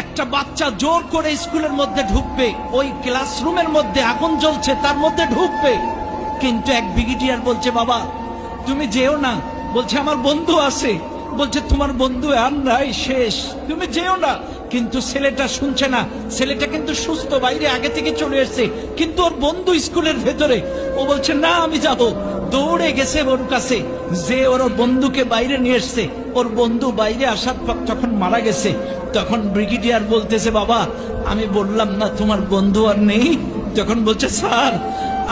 একটা বাচ্চা জোর করে স্কুলের মধ্যে ঢুকবে, ওই ক্লাসরুমের মধ্যে আগুন জ্বলছে তার মধ্যে ঢুকবে, কিন্তু এক ব্রিগেডিয়ার বলছে বাবা তুমি যেও না, বলছে আমার বন্ধু আছে, বলছে তোমার বন্ধু আর নাই, শেষ, তুমি যেও না। কিন্তু ছেলেটা শুনছে না, ছেলেটা কিন্তু সুস্থ, বাইরে আগে থেকে চলে এসছে, কিন্তু ওর বন্ধু স্কুলের ভেতরে, ও বলছে না আমি যাব, দৌড়ে গেছে ওর কাছে, যে ওর বন্ধুকে বাইরে নিয়ে এসছে। ওর বন্ধু বাইরে আসার পর যখন মারা গেছে, তখন ব্রিগেডিয়ার বলতেছে বাবা আমি বললাম না তোমার বন্ধু আর নেই? তখন বলছে স্যার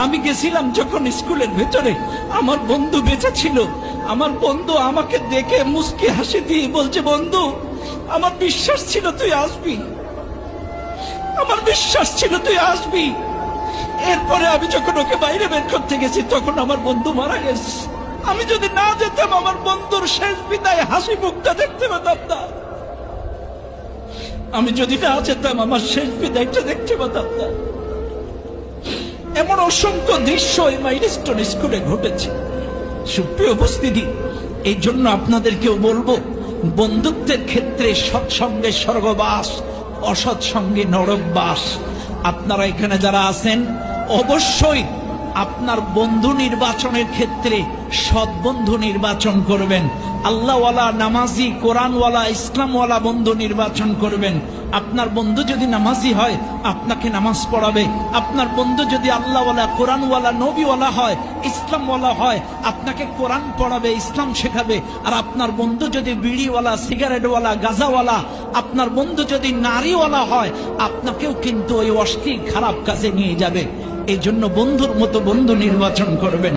আমি গেছিলাম যখন স্কুলের ভেতরে, আমার বন্ধু বেঁচে ছিল, আমার বন্ধু আমাকে দেখে মুস্কি হাসি দিয়ে বলছে বন্ধু আমার বিশ্বাস ছিল তুই আসবি, আমার বিশ্বাস ছিল তুই আসবি। এরপরে আমি যখন ওকে বাইরে বের করতে গেছি তখন আমার বন্ধু মারা গেছে। আমি যদি না যেতাম আমার বন্ধুর শেষ বিদায় হাসি মুখটা দেখতে পেতাম না, আমি যদি না যেতাম আমার শেষ বিদায়টা দেখতে পেতাম না। এমন অসংখ্য দৃশ্য এই মাইলস্টোন স্কুলে ঘটেছে। সুপ্রিয় উপস্থিতি, এই জন্য আপনাদেরকেও বলবো বন্ধুত্বের ক্ষেত্রে সৎসঙ্গে স্বর্গবাস, অসৎ সঙ্গে নরকবাস। আপনারা এখানে যারা আছেন অবশ্যই আপনার বন্ধু নির্বাচনের ক্ষেত্রে সৎ বন্ধু নির্বাচন করবেন, আল্লাহওয়ালা, নামাজি, কোরআনওয়ালা, ইসলামওয়ালা বন্ধু নির্বাচন করবেন। আপনার বন্ধু যদি নামাজি হয় আপনাকে নামাজ পড়াবে, আপনার বন্ধু যদি আল্লাহওয়ালা, কোরআনওয়ালা, নবীওয়ালা হয়, ইসলামওয়ালা হয়, আপনাকে কোরআন পড়াবে, ইসলাম শেখাবে। আর আপনার বন্ধু যদি বিড়িওয়ালা, সিগারেটওয়ালা, গাঁজাওয়ালা, আপনার বন্ধু যদি নারীওয়ালা হয় আপনাকেও কিন্তু ওই অশ্লীল খারাপ কাজে নিয়ে যাবে। এই জন্য বন্ধুর মতো বন্ধু নির্বাচন করবেন।